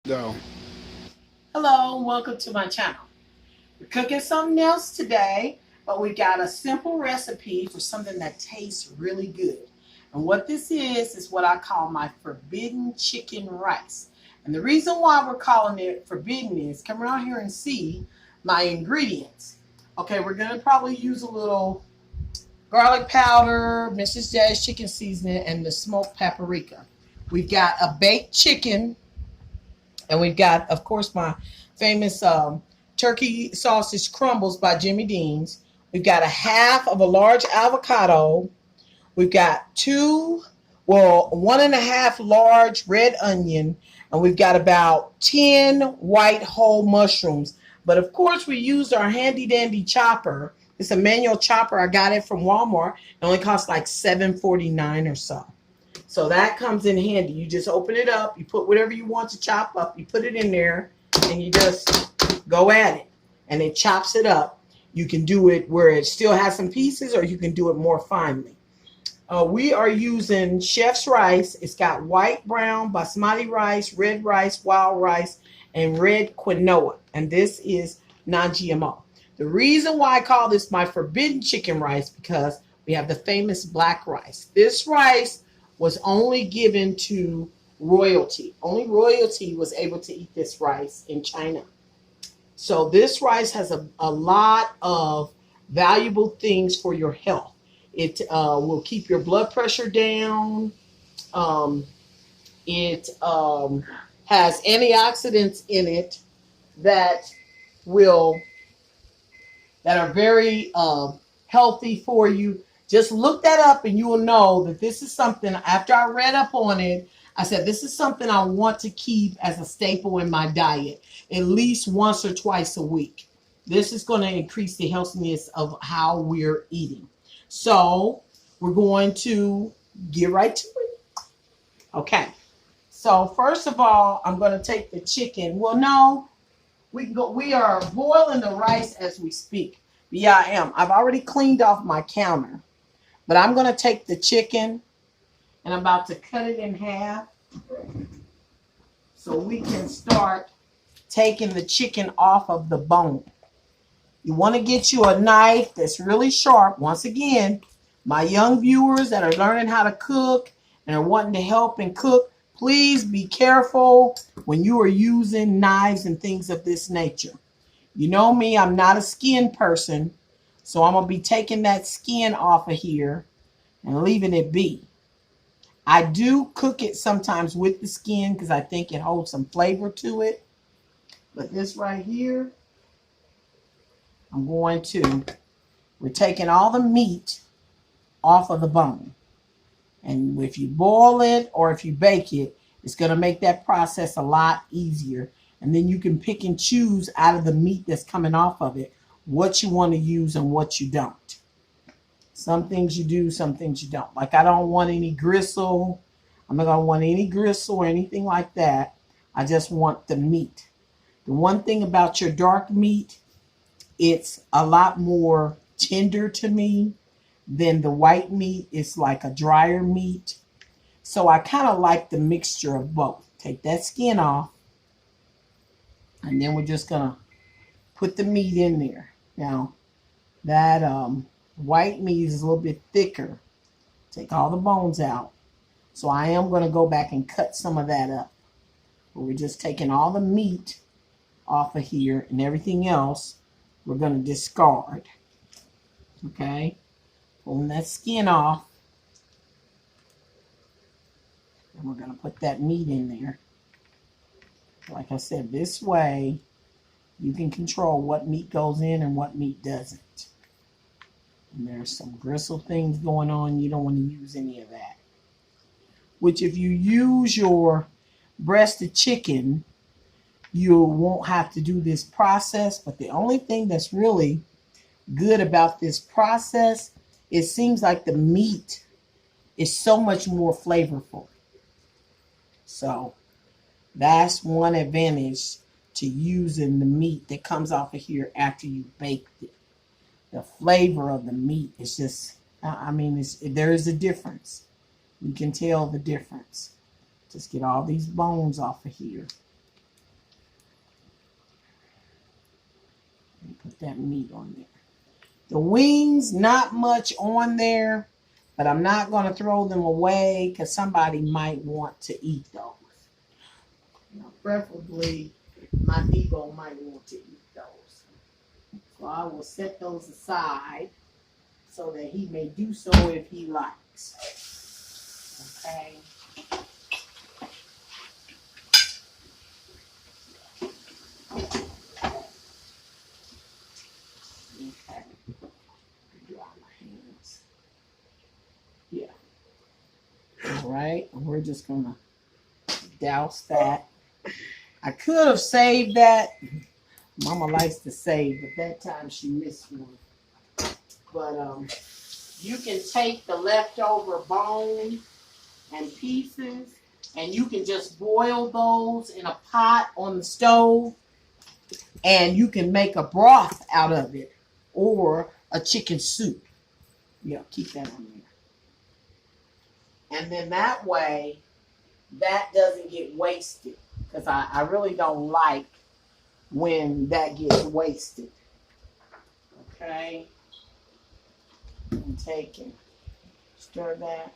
No. Hello, welcome to my channel. We're cooking something else today, but we got a simple recipe for something that tastes really good. And what this is what I call my forbidden chicken rice. And the reason why we're calling it forbidden is come around here and see my ingredients. Okay, we're gonna probably use a little garlic powder, Mrs. J's chicken seasoning, and the smoked paprika. We've got a baked chicken, and we've got, of course, my famous turkey sausage crumbles by Jimmy Dean's. We've got a half of a large avocado. We've got one and a half large red onion, and we've got about 10 white whole mushrooms. But of course, we used our handy dandy chopper. It's a manual chopper. I got it from Walmart. It only costs like $7.49 or so. So that comes in handy. You just open it up, you put whatever you want to chop up, you put it in there, and you just go at it. And it chops it up. You can do it where it still has some pieces, or you can do it more finely. We are using chef's rice. It's got white, brown, basmati rice, red rice, wild rice, and red quinoa. And this is non-GMO. The reason why I call this my forbidden chicken rice because we have the famous black rice. This rice was only given to royalty. Only royalty was able to eat this rice in China. So this rice has a lot of valuable things for your health. It will keep your blood pressure down. It has antioxidants in it that will that are very healthy for you. Just look that up and you will know that this is something, after I read up on it, I said, this is something I want to keep as a staple in my diet, at least once or twice a week. This is going to increase the healthiness of how we're eating. So we're going to get right to it. Okay. So first of all, I'm going to take the chicken. Well, no, we are boiling the rice as we speak. Yeah, I am. I've already cleaned off my counter. But I'm going to take the chicken and I'm about to cut it in half so we can start taking the chicken off of the bone. You want to get you a knife that's really sharp. Once again, my young viewers that are learning how to cook and are wanting to help and cook, please be careful when you are using knives and things of this nature. You know me, I'm not a skin person, so I'm going to be taking that skin off of here and leaving it be. I do cook it sometimes with the skin because I think it holds some flavor to it. But this right here, we're taking all the meat off of the bone. And if you boil it or if you bake it, it's going to make that process a lot easier. And then you can pick and choose out of the meat that's coming off of it what you want to use and what you don't. Some things you do, some things you don't. Like I don't want any gristle. I'm not going to want any gristle or anything like that. I just want the meat. The one thing about your dark meat, it's a lot more tender to me than the white meat. It's like a drier meat. So I kind of like the mixture of both. Take that skin off. And then we're just going to put the meat in there. Now, that white meat is a little bit thicker. Take all the bones out. So I am going to go back and cut some of that up. But we're just taking all the meat off of here and everything else we're going to discard. Okay? Pulling that skin off. And we're going to put that meat in there. Like I said, this way you can control what meat goes in and what meat doesn't. And there's some gristle things going on. You don't want to use any of that. Which if you use your breasted chicken, you won't have to do this process. But the only thing that's really good about this process, it seems like the meat is so much more flavorful. So that's one advantage to using the meat that comes off of here after you baked it. The flavor of the meat is just, there is a difference. You can tell the difference. Just get all these bones off of here. put that meat on there. The wings, not much on there, but I'm not going to throw them away because somebody might want to eat those. Now, preferably, my Debo might want to eat those. So I will set those aside so that he may do so if he likes. Okay. Okay. Dry my hands. Yeah. All right. And we're just going to douse that. I could have saved that. Mama likes to save, but that time she missed one. But you can take the leftover bone and pieces, and you can just boil those in a pot on the stove, and you can make a broth out of it, or a chicken soup. Yeah, keep that on there. And then that way, that doesn't get wasted, because I really don't like when that gets wasted. Okay? And take and stir that.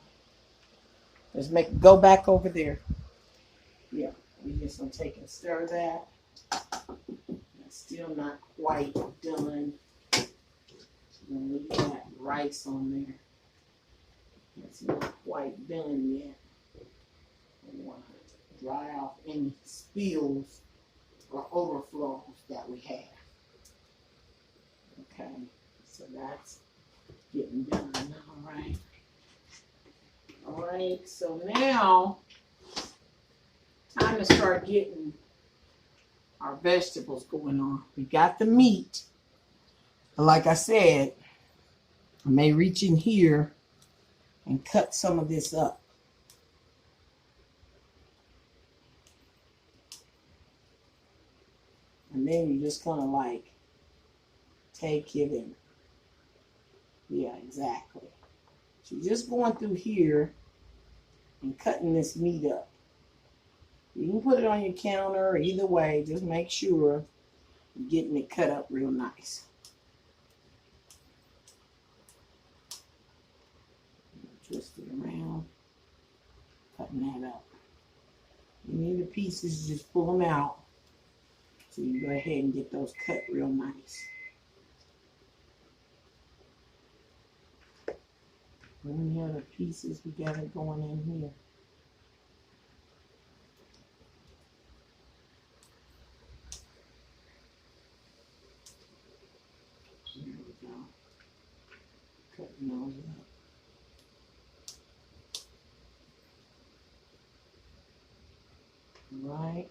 Just go back over there. Yeah, we just gonna take and stir that. It's still not quite done. Then leave that rice on there. It's not quite done yet. We want to dry off any spills or overflows that we have. Okay, so that's getting done. All right. All right, so now time to start getting our vegetables going on. We got the meat. Like I said, I may reach in here and cut some of this up. And then you're just gonna like take it and, yeah, exactly. So you're just going through here and cutting this meat up. You can put it on your counter, either way, just make sure you're getting it cut up real nice. Twist it around, cutting that up. You need the pieces, just pull them out. So you go ahead and get those cut real nice. Any other pieces we got it going in here? There we go. Cutting those up. Right.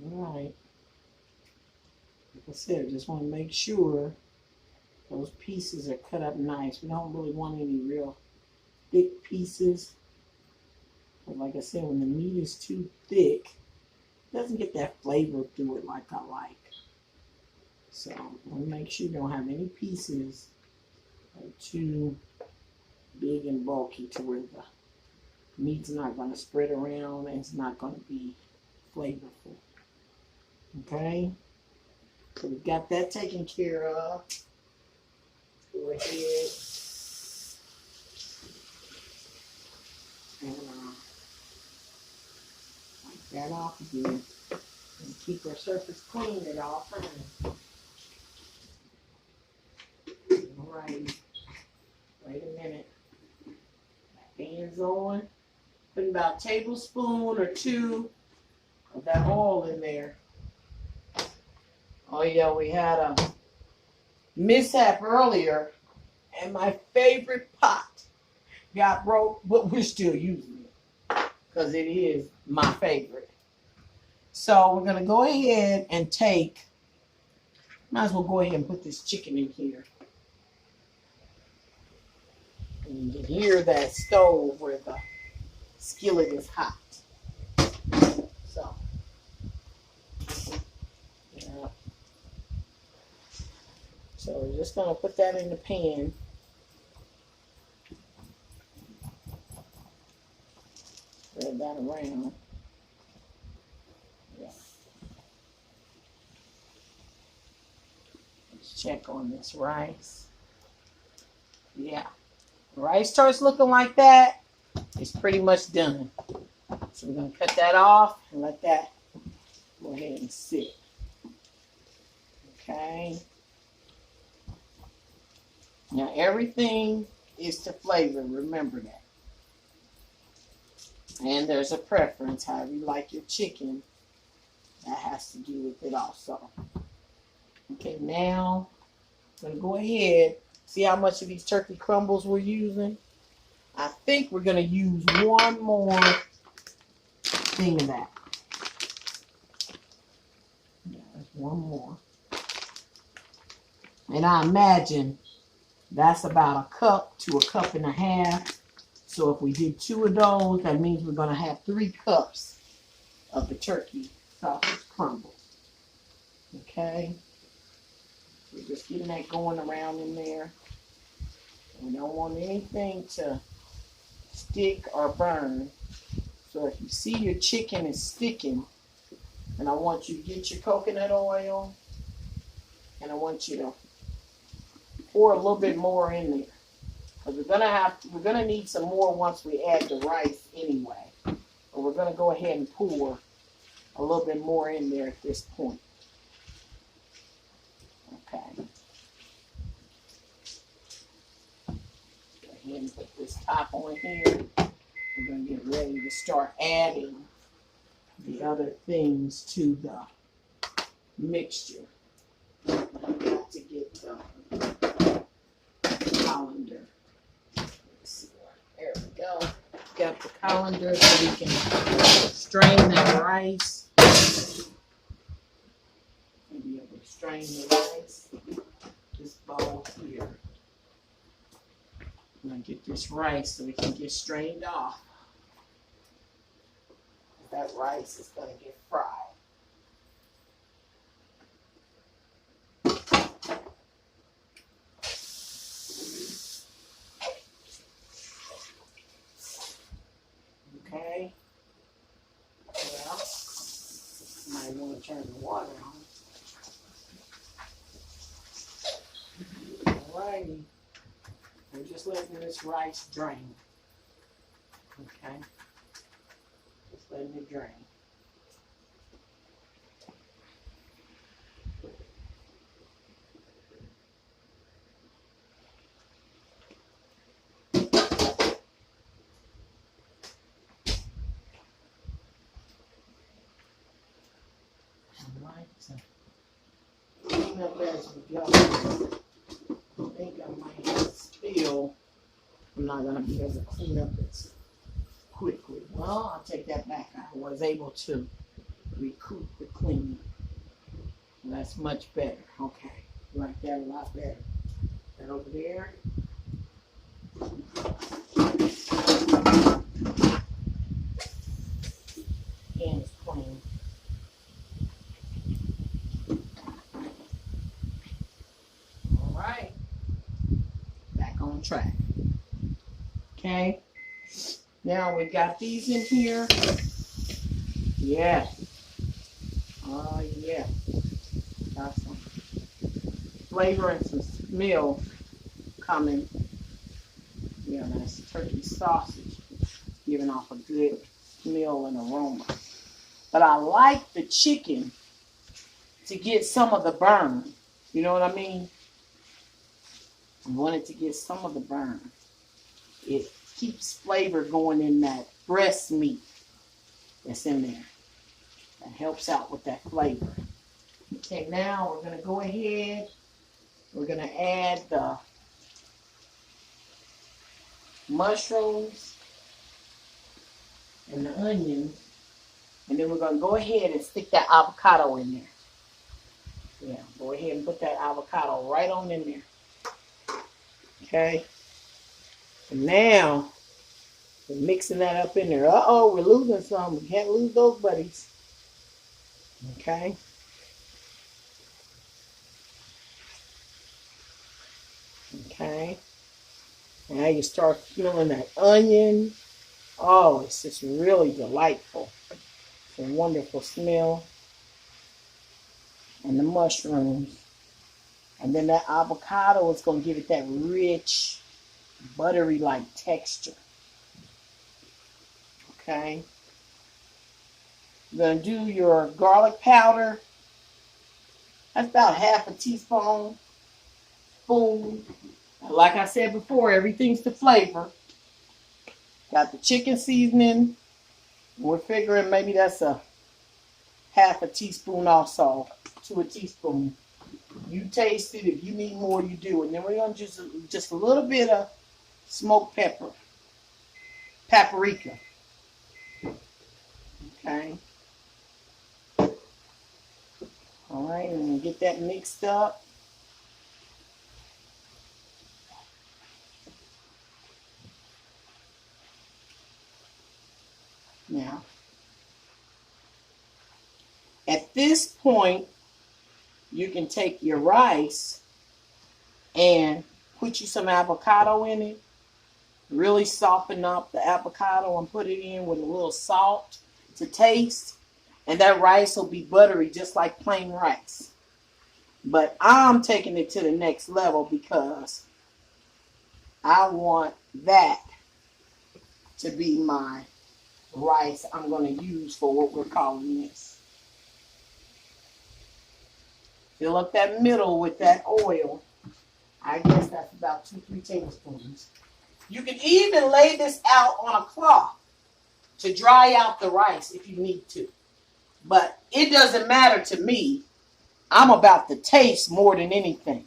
All right. Like I said, just want to make sure those pieces are cut up nice. We don't really want any real thick pieces. But like I said, when the meat is too thick, it doesn't get that flavor through it like I like. So I want to make sure you don't have any pieces that are too big and bulky to where the meat's not going to spread around and it's not going to be flavorful. Okay? So we got that taken care of. Go ahead and wipe that off again. And keep our surface clean at all times. Alright. Wait a minute. Hands on. Put about a tablespoon or two of that oil in there. Oh yeah, we had a mishap earlier and my favorite pot got broke, but we're still using it because it is my favorite. So we're gonna go ahead and might as well go ahead and put this chicken in here. And you can hear that stove where the skillet is hot. So, yeah. So we're just going to put that in the pan. spread that around. Yeah. Let's check on this rice. Yeah. The rice starts looking like that, it's pretty much done. So we're going to cut that off and let that go ahead and sit. Okay. Now everything is to flavor, remember that. And there's a preference, however you like your chicken. That has to do with it also. Okay, now I'm going to go ahead. See how much of these turkey crumbles we're using? I think we're going to use one more thing of that. Yeah, there's one more. And I imagine that's about a cup to a cup and a half. So if we did 2 of those, that means we're going to have 3 cups of the turkey sausage crumbles. Okay? We're just getting that going around in there. We don't want anything to stick or burn. So if you see your chicken is sticking, and I want you to get your coconut oil, and I want you to pour a little bit more in there. Because we're gonna need some more once we add the rice anyway. But we're gonna go ahead and pour a little bit more in there at this point. Okay. Go ahead and put this top on here. We're gonna get ready to start adding the other things to the mixture. I've got to get the colander. There we go. Got the colander so we can strain that rice. And be able to strain the rice. This bowl here. I'm going to get this rice so we can get strained off. That rice is going to get fried. Okay. Well, might want to turn the water on. Alrighty. We're just letting this rice drain. Okay. Just letting it drain. Alright, so clean up as we go. I think I might have spill. I'm not going to be able to clean up this quickly. Well, I'll take that back. I was able to recoup the cleaning. That's much better. Okay. Like that a lot better. That over there. Hands clean. All right. Back on track. Okay. Now we got these in here. Yeah. Oh, yeah. Got some flavor and some smell coming. Yeah, that's turkey sausage. Giving off a good smell and aroma. But I like the chicken to get some of the burn. You know what I mean? I want it to get some of the burn. It keeps flavor going in that breast meat that's in there. That helps out with that flavor. Okay, now we're going to go ahead. We're going to add the mushrooms and the onions. And then we're going to go ahead and stick that avocado in there. Yeah, go ahead and put that avocado right on in there. Okay. And now we're mixing that up in there. Uh-oh, we're losing some. We can't lose those buddies. Okay. Okay. Now you start feeling that onion Oh, it's just really delightful. It's a wonderful smell. And the mushrooms. And then that avocado is going to give it that rich, buttery-like texture. Okay. You're going to do your garlic powder. That's about half a teaspoon. Like I said before, everything's the flavor. Got the chicken seasoning. We're figuring maybe that's a half a teaspoon also to a teaspoon. You taste it. If you need more, you do. And then we're going to just a little bit of smoked paprika. Okay. All right, and get that mixed up. Now, at this point, you can take your rice and put you some avocado in it. Really soften up the avocado and put it in with a little salt to taste. And that rice will be buttery just like plain rice. But I'm taking it to the next level because I want that to be my rice I'm going to use for what we're calling this. Fill up that middle with that oil. I guess that's about 2-3 tablespoons. You can even lay this out on a cloth to dry out the rice if you need to. But it doesn't matter to me. I'm about the taste more than anything.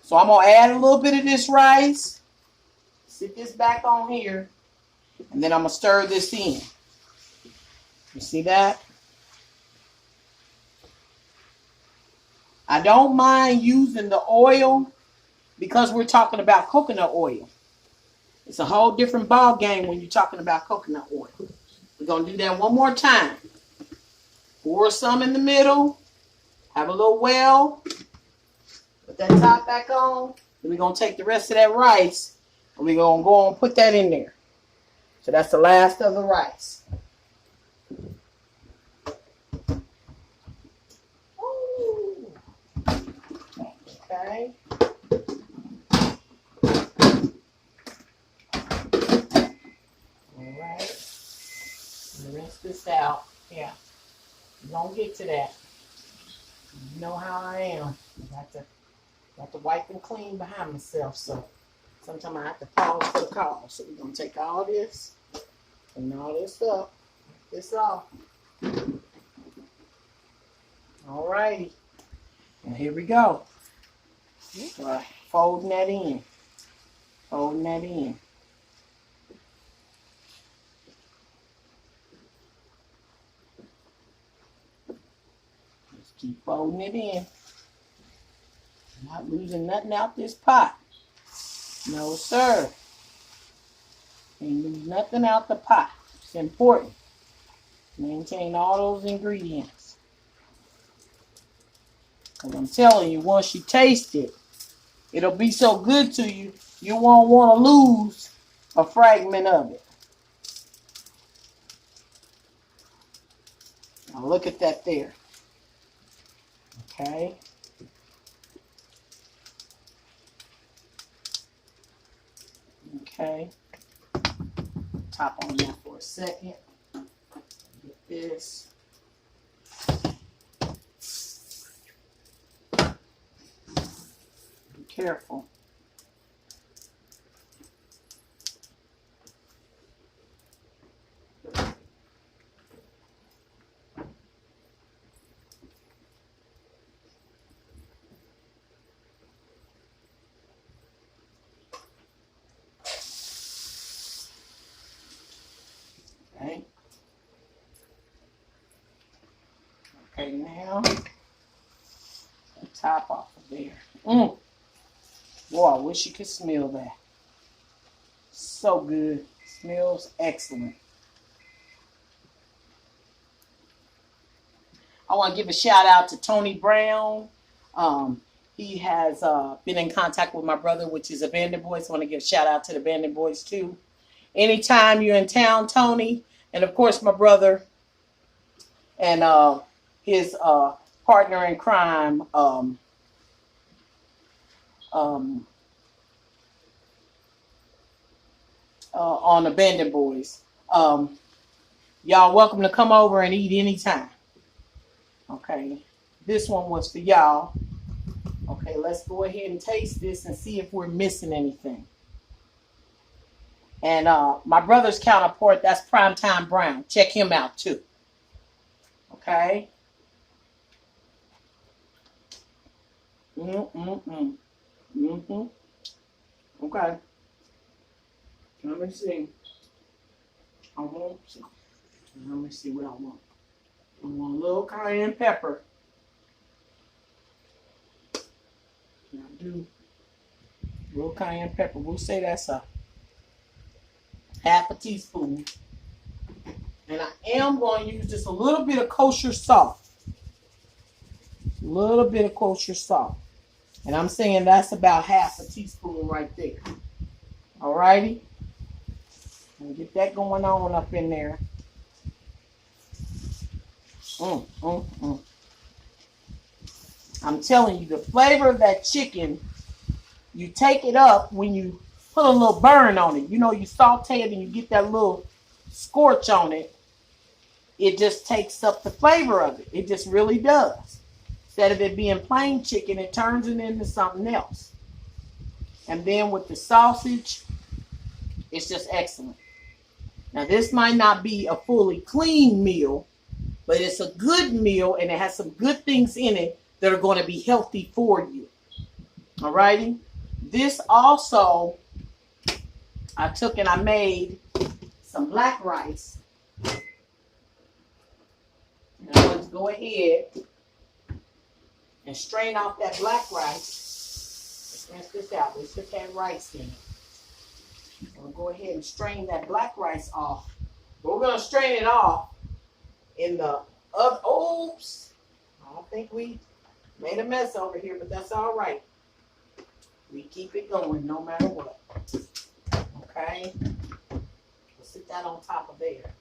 So I'm going to add a little bit of this rice. Sit this back on here. And then I'm going to stir this in. You see that? I don't mind using the oil because we're talking about coconut oil. It's a whole different ball game when you're talking about coconut oil. We're going to do that one more time. Pour some in the middle. Have a little well. Put that top back on. Then we're going to take the rest of that rice and we're going to go and put that in there. So that's the last of the rice. Ooh. Okay. All right. Rinse this out. Yeah. We don't get to that. You know how I am. Got to wipe and clean behind myself. So sometimes I have to pause for the call. So we're gonna take all this, clean all this up, this off. All righty. And here we go. So folding that in. Folding that in. Keep folding it in. Not losing nothing out this pot. No, sir. Ain't lose nothing out the pot. It's important. Maintain all those ingredients. Because I'm telling you, once you taste it, it'll be so good to you, you won't want to lose a fragment of it. Now look at that there. Okay. Okay. Top on that for a second. Get this. Be careful. Okay. Okay, now top off of there. Boy, I wish you could smell that. So good. Smells excellent. I want to give a shout out to Tony Brown. He has been in contact with my brother, which is a Bandit Boys. I want to give a shout out to the Bandit Boys too. anytime you're in town, Tony, and of course my brother and his partner in crime, um, on the Bending Boys. Y'all welcome to come over and eat anytime. Okay, this one was for y'all. Okay, let's go ahead and taste this and see if we're missing anything. And my brother's counterpart, that's Primetime Brown. Check him out too. Okay. Mm-mm-mm. Mm-hmm. Okay. Let me see. Let me see what I want. I want a little cayenne pepper. I do. A little cayenne pepper. We'll say that's a half a teaspoon. And I am going to use just a little bit of kosher salt. A little bit of kosher salt. And I'm saying that's about half a teaspoon right there. Alrighty? And get that going on up in there. I'm telling you, the flavor of that chicken, you take it up when you put a little burn on it. You know, you saute it and you get that little scorch on it. It just takes up the flavor of it. It just really does. Instead of it being plain chicken, it turns it into something else. And then with the sausage, it's just excellent. Now, this might not be a fully clean meal, but it's a good meal and it has some good things in it that are going to be healthy for you. Alrighty? This also, I took and I made some black rice. And I'm going to go ahead and strain off that black rice. Let's rinse this out. Let's put that rice in it. I'm going to go ahead and strain that black rice off. But we're going to strain it off in the other. Oops. I don't think we made a mess over here, but that's all right. We keep it going no matter what. Okay? We'll sit that on top of there.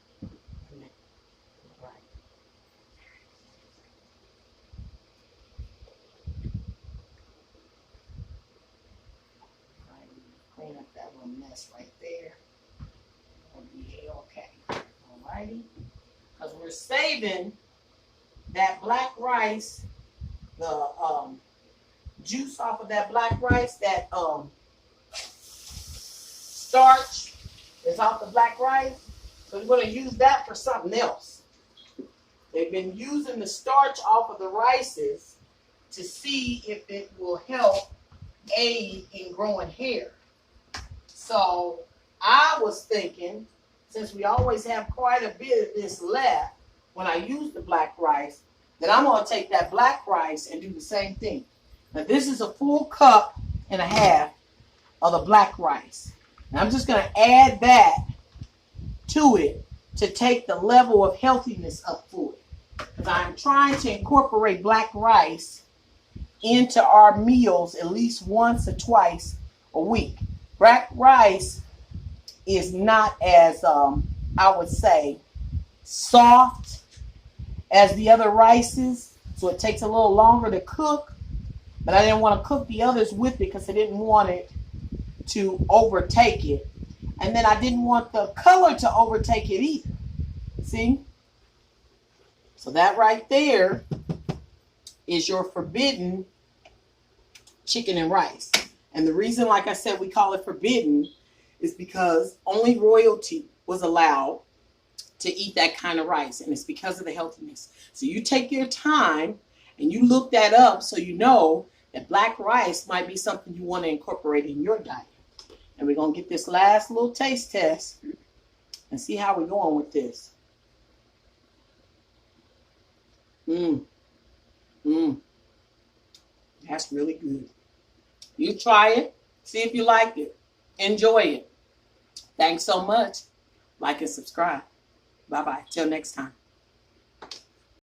Clean up that little mess right there. It'll be okay. Alrighty? Because we're saving that black rice, the juice off of that black rice, that starch is off the black rice. So we're going to use that for something else. They've been using the starch off of the rices to see if it will help aid in growing hair. So I was thinking, since we always have quite a bit of this left when I use the black rice, that I'm going to take that black rice and do the same thing. Now this is a full cup and a half of the black rice. And I'm just going to add that to it to take the level of healthiness up for it. Because I'm trying to incorporate black rice into our meals at least once or twice a week. Black rice is not as, I would say, soft as the other rices. So it takes a little longer to cook. But I didn't want to cook the others with it because I didn't want it to overtake it. And then I didn't want the color to overtake it either. See? So that right there is your forbidden chicken and rice. And the reason, like I said, we call it forbidden is because only royalty was allowed to eat that kind of rice. And it's because of the healthiness. So you take your time and you look that up so you know that black rice might be something you want to incorporate in your diet. And we're going to get this last little taste test and see how we're going with this. That's really good. You try it. See if you like it. Enjoy it. Thanks so much. Like and subscribe. Bye-bye. Till next time.